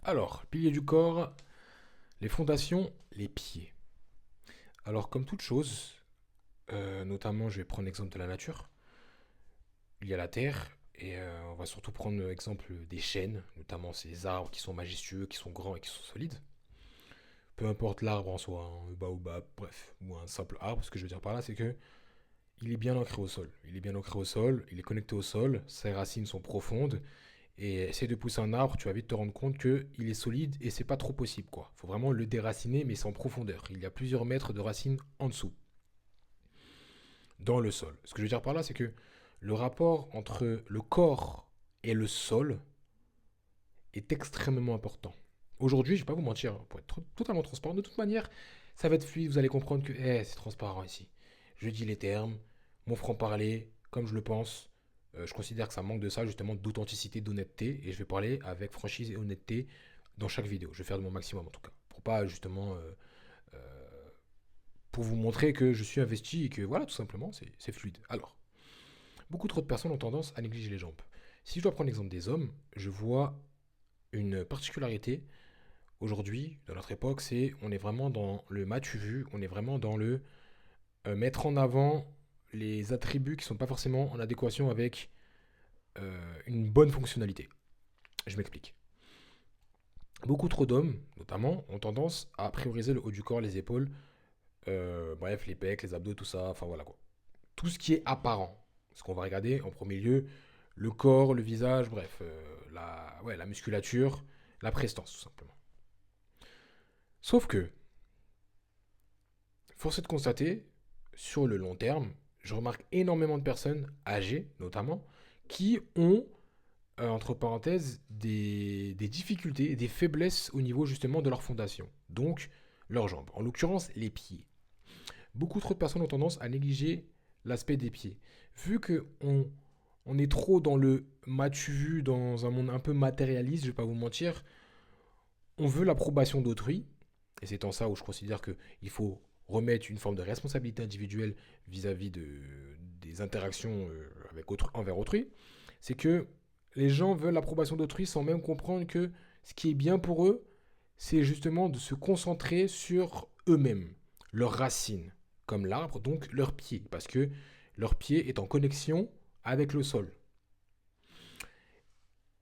Alors, piliers du corps, les fondations, les pieds. Alors, comme toute chose, notamment, je vais prendre l'exemple de la nature. Il y a la terre, et on va surtout prendre l'exemple des chênes, notamment ces arbres qui sont majestueux, qui sont grands et qui sont solides. Peu importe l'arbre en soi, un baobab, bref, ou un simple arbre, ce que je veux dire par là, c'est que il est bien ancré au sol. Il est bien ancré au sol, il est connecté au sol, ses racines sont profondes, et essayer de pousser un arbre, tu vas vite te rendre compte que il est solide et c'est pas trop possible quoi. Faut vraiment le déraciner mais sans profondeur. Il y a plusieurs mètres de racines en dessous, dans le sol. Ce que je veux dire par là, c'est que le rapport entre le corps et le sol est extrêmement important. Aujourd'hui, je vais pas vous mentir, pour être totalement transparent, de toute manière, ça va être fluide, vous allez comprendre que c'est transparent ici. Je dis les termes, mon franc-parler, comme je le pense. Je considère que ça manque de ça, justement, d'authenticité, d'honnêteté, et je vais parler avec franchise et honnêteté dans chaque vidéo. Je vais faire de mon maximum en tout cas, pour pas justement, pour vous montrer que je suis investi et que voilà, tout simplement, c'est fluide. Alors, beaucoup trop de personnes ont tendance à négliger les jambes. Si je dois prendre l'exemple des hommes, je vois une particularité aujourd'hui, dans notre époque, c'est on est vraiment dans le m'as-tu vu, on est vraiment dans le mettre en avant les attributs qui ne sont pas forcément en adéquation avec une bonne fonctionnalité. Je m'explique. Beaucoup trop d'hommes, notamment, ont tendance à prioriser le haut du corps, les épaules, bref, les pecs, les abdos, tout ça, enfin voilà quoi. Tout ce qui est apparent. Ce qu'on va regarder en premier lieu, le corps, le visage, bref, la musculature, la prestance tout simplement. Sauf que, force est de constater, sur le long terme, je remarque énormément de personnes âgées, notamment, qui ont, entre parenthèses, des difficultés, des faiblesses au niveau justement de leur fondation. Donc, leurs jambes. En l'occurrence, les pieds. Beaucoup trop de personnes ont tendance à négliger l'aspect des pieds. Vu que on est trop dans le m'as-tu vu, dans un monde un peu matérialiste, je vais pas vous mentir, on veut l'approbation d'autrui, et c'est en ça où je considère qu'il faut remettre une forme de responsabilité individuelle vis-à-vis des interactions envers autrui, c'est que les gens veulent l'approbation d'autrui sans même comprendre que ce qui est bien pour eux, c'est justement de se concentrer sur eux-mêmes, leurs racines, comme l'arbre, donc leurs pieds, parce que leur pied est en connexion avec le sol.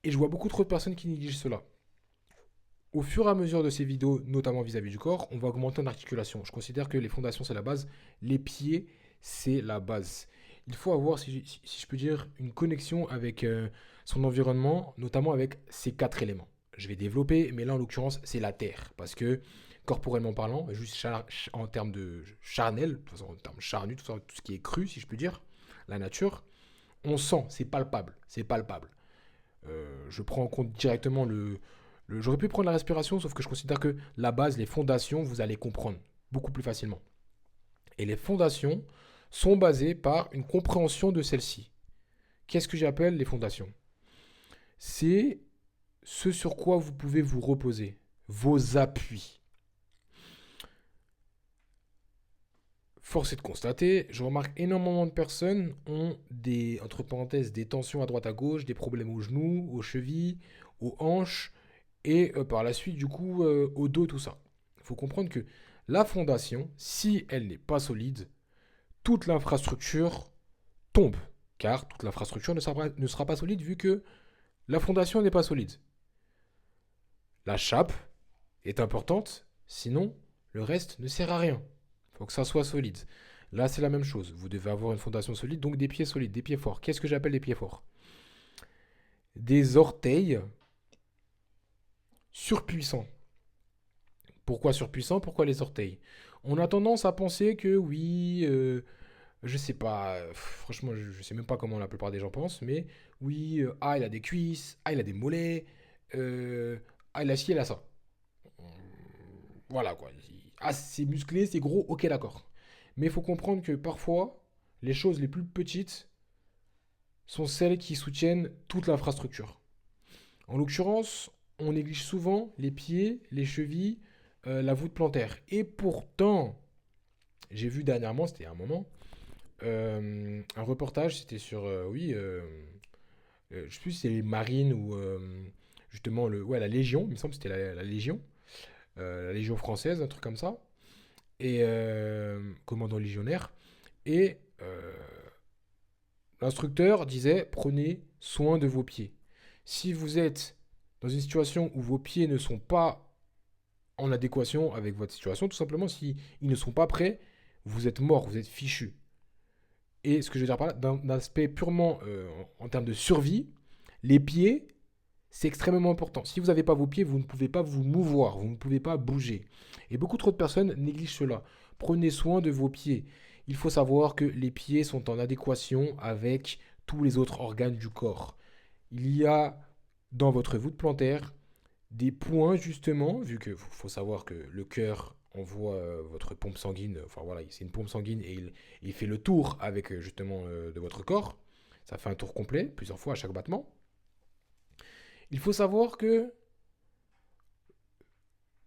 Et je vois beaucoup trop de personnes qui négligent cela. Au fur et à mesure de ces vidéos, notamment vis-à-vis du corps, on va augmenter en articulation. Je considère que les fondations, c'est la base. Les pieds, c'est la base. Il faut avoir, si je peux dire, une connexion avec son environnement, notamment avec ces quatre éléments. Je vais développer, mais là, en l'occurrence, c'est la terre. Parce que, corporellement parlant, juste en termes de charnel, de toute façon, en termes charnus, tout ce qui est cru, si je peux dire, la nature, on sent, c'est palpable. C'est palpable. Je prends en compte directement j'aurais pu prendre la respiration, sauf que je considère que la base, les fondations, vous allez comprendre beaucoup plus facilement. Et les fondations sont basées par une compréhension de celles-ci. Qu'est-ce que j'appelle les fondations? C'est ce sur quoi vous pouvez vous reposer, vos appuis. Force est de constater, je remarque énormément de personnes ont des, entre parenthèses, des tensions à droite à gauche, des problèmes aux genoux, aux chevilles, aux hanches, et par la suite, du coup, au dos, tout ça. Il faut comprendre que la fondation, si elle n'est pas solide, toute l'infrastructure tombe. Car toute l'infrastructure ne sera pas solide vu que la fondation n'est pas solide. La chape est importante, sinon le reste ne sert à rien. Il faut que ça soit solide. Là, c'est la même chose. Vous devez avoir une fondation solide, donc des pieds solides, des pieds forts. Qu'est-ce que j'appelle des pieds forts? Des orteils surpuissants. Pourquoi surpuissants? Pourquoi les orteils? On a tendance à penser que oui, je sais pas, franchement, je sais même pas comment la plupart des gens pensent, mais oui, il a des cuisses, il a des mollets, il a ci, il a ça. Voilà quoi. C'est musclé, c'est gros, ok, d'accord. Mais il faut comprendre que parfois, les choses les plus petites sont celles qui soutiennent toute l'infrastructure. En l'occurrence, on néglige souvent les pieds, les chevilles, la voûte plantaire. Et pourtant, j'ai vu dernièrement, c'était il y a un moment, un reportage, c'était sur, oui, je sais plus si c'est les marines ou justement la Légion, il me semble que c'était la Légion française, un truc comme ça, et commandant légionnaire. Et l'instructeur disait prenez soin de vos pieds. Si vous êtes dans une situation où vos pieds ne sont pas en adéquation avec votre situation, tout simplement, si ils ne sont pas prêts, vous êtes mort, vous êtes fichu. Et ce que je veux dire par là, d'un aspect purement en termes de survie, les pieds, c'est extrêmement important. Si vous n'avez pas vos pieds, vous ne pouvez pas vous mouvoir, vous ne pouvez pas bouger. Et beaucoup trop de personnes négligent cela. Prenez soin de vos pieds. Il faut savoir que les pieds sont en adéquation avec tous les autres organes du corps. Il y a dans votre voûte plantaire des points justement, vu que faut savoir que le cœur envoie votre pompe sanguine, enfin voilà, c'est une pompe sanguine et il fait le tour avec justement de votre corps. Ça fait un tour complet, plusieurs fois à chaque battement. Il faut savoir que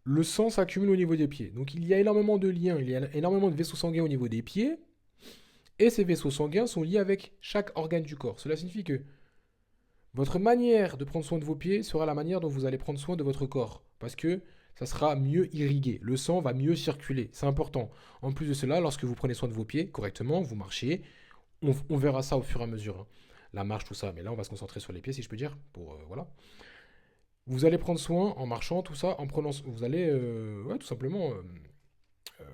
le sang s'accumule au niveau des pieds. Donc il y a énormément de liens, il y a énormément de vaisseaux sanguins au niveau des pieds. Et ces vaisseaux sanguins sont liés avec chaque organe du corps. Cela signifie que votre manière de prendre soin de vos pieds sera la manière dont vous allez prendre soin de votre corps. Parce que ça sera mieux irrigué. Le sang va mieux circuler. C'est important. En plus de cela, lorsque vous prenez soin de vos pieds correctement, vous marchez. On verra ça au fur et à mesure, hein. La marche, tout ça. Mais là, on va se concentrer sur les pieds, si je peux dire. Voilà. Vous allez prendre soin en marchant, tout ça, en prenant. Vous allez, tout simplement,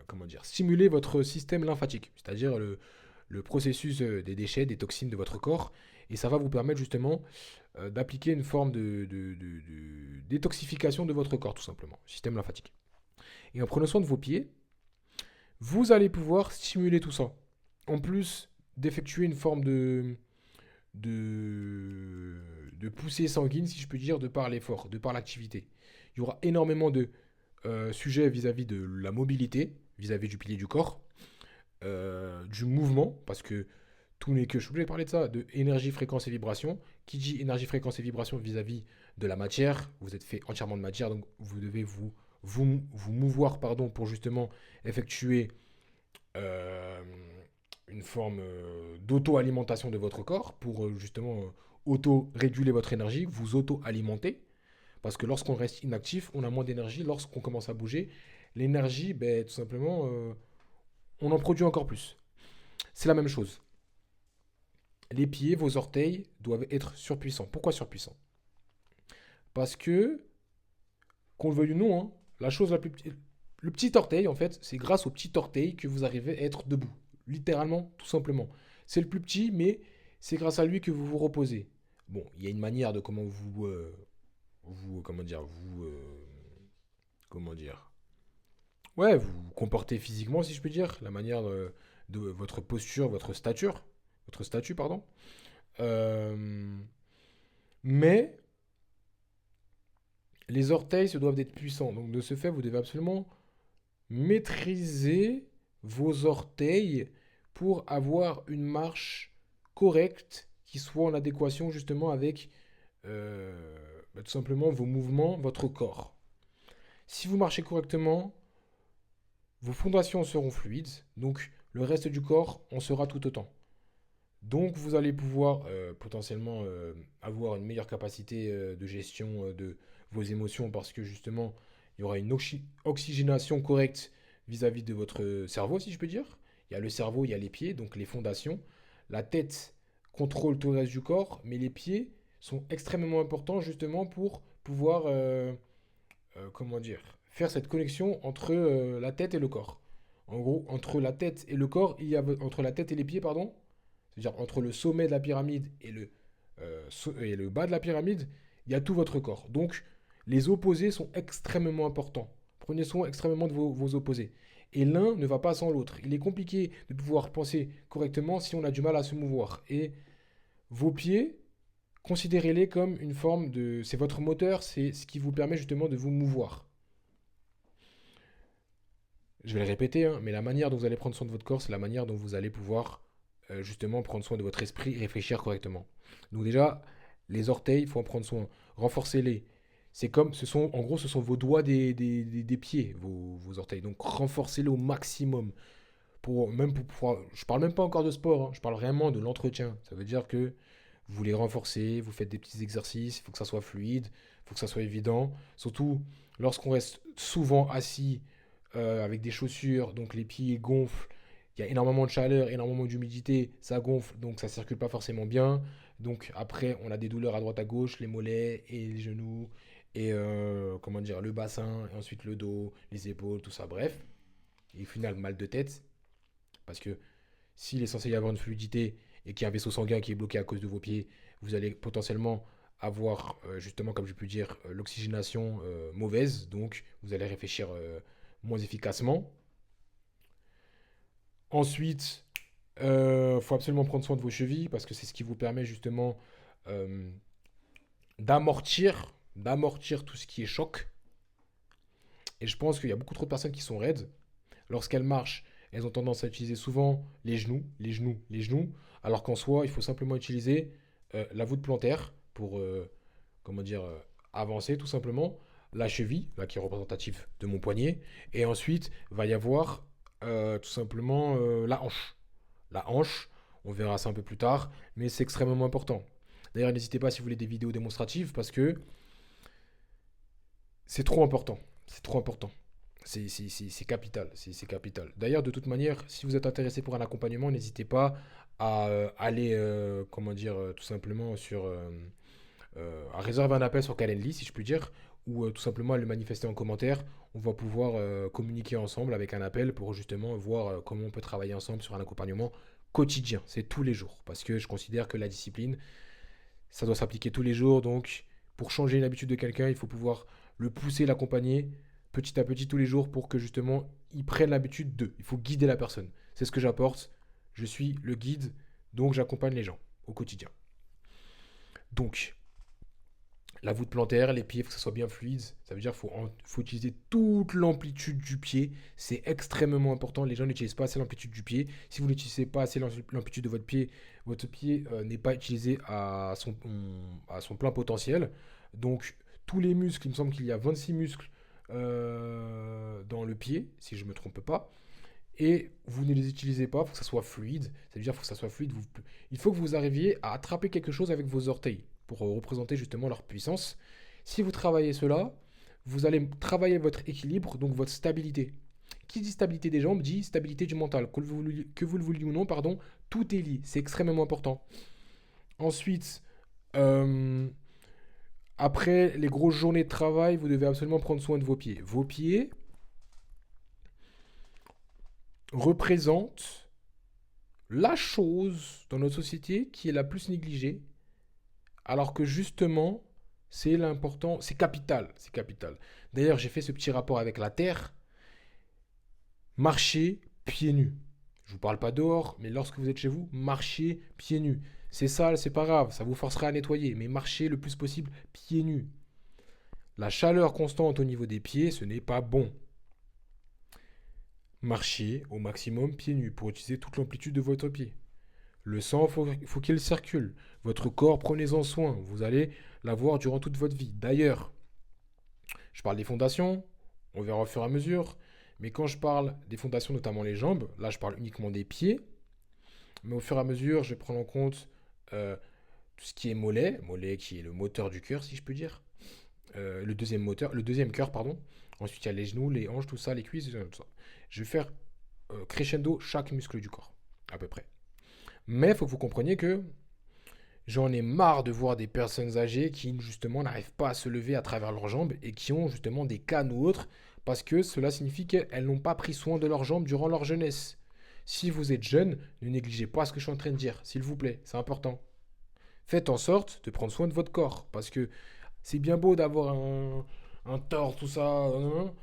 comment dire, stimuler votre système lymphatique. C'est-à-dire le processus des déchets, des toxines de votre corps. Et ça va vous permettre justement d'appliquer une forme de détoxification de votre corps, tout simplement, système lymphatique. Et en prenant soin de vos pieds, vous allez pouvoir stimuler tout ça. En plus d'effectuer une forme de, de poussée sanguine, si je peux dire, de par l'effort, de par l'activité. Il y aura énormément de sujets vis-à-vis de la mobilité, vis-à-vis du pilier du corps, du mouvement, parce que tout n'est que, je voulais parler de ça, de énergie, fréquence et vibration. Qui dit énergie, fréquence et vibration vis-à-vis de la matière, vous êtes fait entièrement de matière, donc vous devez vous mouvoir pardon, pour justement effectuer euh, une forme d'auto-alimentation de votre corps, pour justement auto-réguler votre énergie, vous auto-alimenter. Parce que lorsqu'on reste inactif, on a moins d'énergie. Lorsqu'on commence à bouger, l'énergie, ben, tout simplement, on en produit encore plus. C'est la même chose. Les pieds, vos orteils doivent être surpuissants. Pourquoi surpuissants? Parce que, qu'on le veuille ou non, hein, la chose la plus petite, le petit orteil, en fait, c'est grâce au petit orteil que vous arrivez à être debout. Littéralement, tout simplement. C'est le plus petit, mais c'est grâce à lui que vous vous reposez. Bon, il y a une manière de comment comment dire, comment dire, ouais, vous vous comportez physiquement, si je peux dire, la manière de votre posture, votre statut, pardon. Euh, mais les orteils se doivent d'être puissants. Donc de ce fait, vous devez absolument maîtriser vos orteils pour avoir une marche correcte qui soit en adéquation justement avec tout simplement vos mouvements, votre corps. Si vous marchez correctement, vos fondations seront fluides, donc le reste du corps en sera tout autant. Donc vous allez pouvoir potentiellement avoir une meilleure capacité de gestion de vos émotions parce que justement il y aura une oxygénation correcte vis-à-vis de votre cerveau, si je peux dire. Il y a le cerveau, il y a les pieds, donc les fondations. La tête contrôle tout le reste du corps, mais les pieds sont extrêmement importants justement pour pouvoir, comment dire, faire cette connexion entre la tête et le corps. En gros, entre la tête et le corps, entre la tête et les pieds, pardon, c'est-à-dire entre le sommet de la pyramide et le bas de la pyramide, il y a tout votre corps. Donc, les opposés sont extrêmement importants. Prenez soin extrêmement de vos opposés. Et l'un ne va pas sans l'autre. Il est compliqué de pouvoir penser correctement si on a du mal à se mouvoir. Et vos pieds, considérez-les comme une forme de... C'est votre moteur, c'est ce qui vous permet justement de vous mouvoir. Je vais le répéter, hein, mais la manière dont vous allez prendre soin de votre corps, c'est la manière dont vous allez pouvoir justement prendre soin de votre esprit et réfléchir correctement. Donc déjà, les orteils, il faut en prendre soin. Renforcez-les. C'est comme, en gros, ce sont vos doigts des pieds, vos orteils. Donc renforcez-les au maximum. Même pour pouvoir, je parle même pas encore de sport, hein, je parle vraiment de l'entretien. Ça veut dire que vous les renforcez, vous faites des petits exercices, il faut que ça soit fluide. Il faut que ça soit évident. Surtout lorsqu'on reste souvent assis avec des chaussures, donc les pieds gonflent. Il y a énormément de chaleur, énormément d'humidité, ça gonfle, donc ça circule pas forcément bien. Donc après, on a des douleurs à droite à gauche, les mollets et les genoux, et comment dire, le bassin, et ensuite le dos, les épaules, tout ça, bref. Et au final, mal de tête, parce que s'il est censé y avoir une fluidité et qu'il y a un vaisseau sanguin qui est bloqué à cause de vos pieds, vous allez potentiellement avoir, justement, comme je peux dire, l'oxygénation mauvaise, donc vous allez réfléchir moins efficacement. Ensuite, il faut absolument prendre soin de vos chevilles parce que c'est ce qui vous permet justement euh, d'amortir tout ce qui est choc. Et je pense qu'il y a beaucoup trop de personnes qui sont raides. Lorsqu'elles marchent, elles ont tendance à utiliser souvent les genoux, les genoux, les genoux, alors qu'en soi, il faut simplement utiliser la voûte plantaire pour, comment dire, avancer tout simplement. La cheville, là qui est représentative de mon poignet, et ensuite va y avoir tout simplement la hanche. La hanche, on verra ça un peu plus tard, mais c'est extrêmement important. D'ailleurs, n'hésitez pas si vous voulez des vidéos démonstratives parce que c'est trop important. C'est trop important. C'est capital. C'est capital. D'ailleurs, de toute manière, si vous êtes intéressé pour un accompagnement, n'hésitez pas à aller, comment dire, tout simplement à réserver un appel sur Calendly, si je puis dire, ou tout simplement à le manifester en commentaire. On va pouvoir communiquer ensemble avec un appel pour justement voir comment on peut travailler ensemble sur un accompagnement quotidien. C'est tous les jours, parce que je considère que la discipline, ça doit s'appliquer tous les jours. Donc, pour changer une habitude de quelqu'un, il faut pouvoir le pousser, l'accompagner petit à petit tous les jours pour que justement il prenne l'habitude de. Il faut guider la personne. C'est ce que j'apporte. Je suis le guide, donc j'accompagne les gens au quotidien. Donc, la voûte plantaire, les pieds, il faut que ça soit bien fluide. Ça veut dire qu'il faut utiliser toute l'amplitude du pied. C'est extrêmement important. Les gens n'utilisent pas assez l'amplitude du pied. Si vous n'utilisez pas assez l'amplitude de votre pied n'est pas utilisé à son plein potentiel. Donc, tous les muscles, il me semble qu'il y a 26 muscles dans le pied, si je ne me trompe pas. Et vous ne les utilisez pas, il faut que ça soit fluide. Ça veut dire qu'il faut que ça soit fluide. Il faut que vous arriviez à attraper quelque chose avec vos orteils pour représenter justement leur puissance. Si vous travaillez cela, vous allez travailler votre équilibre, donc votre stabilité. Qui dit stabilité des jambes dit stabilité du mental. Que vous le vouliez ou non, pardon, tout est lié. C'est extrêmement important. Ensuite, euh, après les grosses journées de travail, vous devez absolument prendre soin de vos pieds. Vos pieds représentent la chose dans notre société qui est la plus négligée, alors que justement, c'est l'important, c'est capital, c'est capital. D'ailleurs, j'ai fait ce petit rapport avec la terre. Marchez pieds nus. Je vous parle pas dehors, mais lorsque vous êtes chez vous, marchez pieds nus. C'est sale, c'est pas grave, ça vous forcera à nettoyer, mais marchez le plus possible pieds nus. La chaleur constante au niveau des pieds, ce n'est pas bon. Marchez au maximum pieds nus pour utiliser toute l'amplitude de votre pied. Le sang, faut qu'il circule. Votre corps, prenez-en soin. Vous allez l'avoir durant toute votre vie. D'ailleurs, je parle des fondations, on verra au fur et à mesure. Mais quand je parle des fondations, notamment les jambes, là je parle uniquement des pieds. Mais au fur et à mesure, je vais prendre en compte tout ce qui est mollet, mollet qui est le moteur du cœur, si je peux dire. Le deuxième cœur, pardon. Ensuite, il y a les genoux, les hanches, tout ça, les cuisses, tout ça. Je vais faire crescendo chaque muscle du corps, à peu près. Mais il faut que vous compreniez que j'en ai marre de voir des personnes âgées qui, justement, n'arrivent pas à se lever à travers leurs jambes et qui ont, justement, des cannes ou autres parce que cela signifie qu'elles n'ont pas pris soin de leurs jambes durant leur jeunesse. Si vous êtes jeune, ne négligez pas ce que je suis en train de dire, s'il vous plaît, c'est important. Faites en sorte de prendre soin de votre corps parce que c'est bien beau d'avoir un torse, tout ça,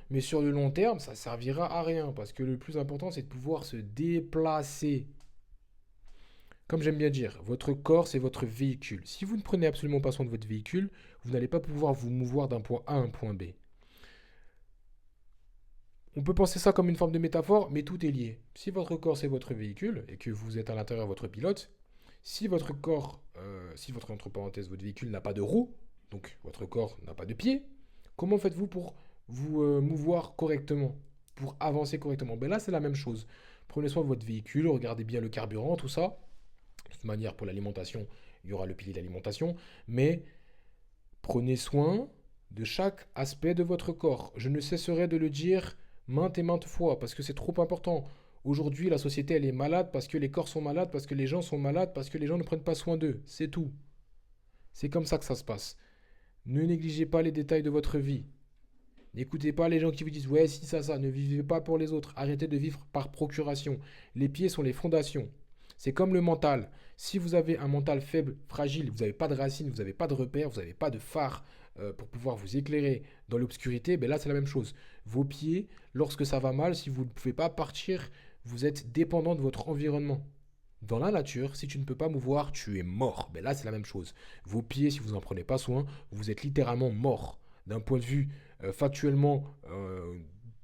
mais sur le long terme, ça servira à rien parce que le plus important, c'est de pouvoir se déplacer. Comme j'aime bien dire, votre corps, c'est votre véhicule. Si vous ne prenez absolument pas soin de votre véhicule, vous n'allez pas pouvoir vous mouvoir d'un point A à un point B. On peut penser ça comme une forme de métaphore, mais tout est lié. Si votre corps, c'est votre véhicule, et que vous êtes à l'intérieur de votre pilote, si votre corps, si votre, entre parenthèses, votre véhicule n'a pas de roue, donc votre corps n'a pas de pied, comment faites-vous pour vous mouvoir correctement, pour avancer correctement? Ben là, c'est la même chose. Prenez soin de votre véhicule, regardez bien le carburant, tout ça. De toute manière, pour l'alimentation, il y aura le pilier d'alimentation. Mais prenez soin de chaque aspect de votre corps. Je ne cesserai de le dire maintes et maintes fois parce que c'est trop important. Aujourd'hui, la société, elle est malade parce que les corps sont malades, parce que les gens sont malades, parce que les gens ne prennent pas soin d'eux. C'est tout. C'est comme ça que ça se passe. Ne négligez pas les détails de votre vie. N'écoutez pas les gens qui vous disent ouais, si ça, ça. Ne vivez pas pour les autres. Arrêtez de vivre par procuration. Les pieds sont les fondations. C'est comme le mental. Si vous avez un mental faible, fragile, vous n'avez pas de racines, vous n'avez pas de repères, vous n'avez pas de phare pour pouvoir vous éclairer dans l'obscurité, ben là c'est la même chose. Vos pieds, lorsque ça va mal, si vous ne pouvez pas partir, vous êtes dépendant de votre environnement. Dans la nature, si tu ne peux pas mouvoir, tu es mort. Ben là c'est la même chose. Vos pieds, si vous n'en prenez pas soin, vous êtes littéralement mort. D'un point de vue factuellement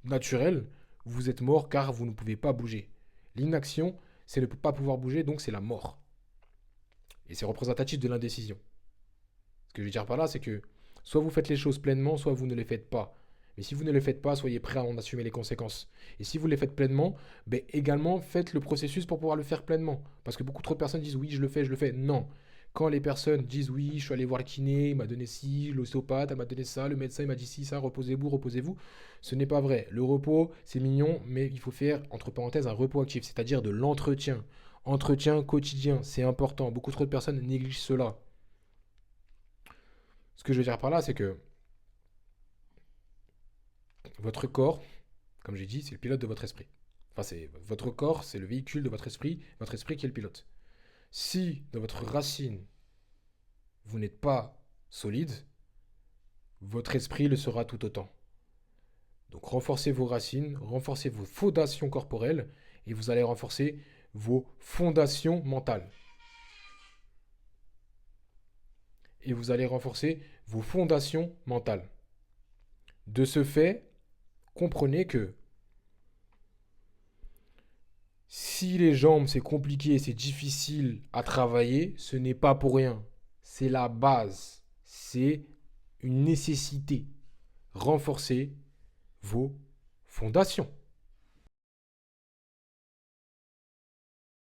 naturel, vous êtes mort car vous ne pouvez pas bouger. L'inaction, c'est ne pas pouvoir bouger, donc c'est la mort. Et c'est représentatif de l'indécision. Ce que je veux dire par là, c'est que soit vous faites les choses pleinement, soit vous ne les faites pas. Mais si vous ne les faites pas, soyez prêt à en assumer les conséquences. Et si vous les faites pleinement, ben également faites le processus pour pouvoir le faire pleinement. Parce que beaucoup trop de personnes disent oui, je le fais, je le fais. Non. Quand les personnes disent oui, je suis allé voir le kiné, il m'a donné ci, l'ostéopathe, elle m'a donné ça, le médecin il m'a dit ci, ça, reposez-vous, reposez-vous, ce n'est pas vrai. Le repos, c'est mignon, mais il faut faire, entre parenthèses, un repos actif, c'est-à-dire de l'entretien. Entretien quotidien, c'est important. Beaucoup trop de personnes négligent cela. Ce que je veux dire par là, c'est que votre corps, comme j'ai dit, c'est le pilote de votre esprit. Enfin, c'est votre corps, c'est le véhicule de votre esprit qui est le pilote. Si dans votre racine, vous n'êtes pas solide, votre esprit le sera tout autant. Donc renforcez vos racines, renforcez vos fondations corporelles et vous allez renforcer vos fondations mentales. Et vous allez renforcer vos fondations mentales. De ce fait, comprenez que si les jambes c'est compliqué, c'est difficile à travailler, ce n'est pas pour rien. C'est la base. C'est une nécessité. Renforcez vos fondations.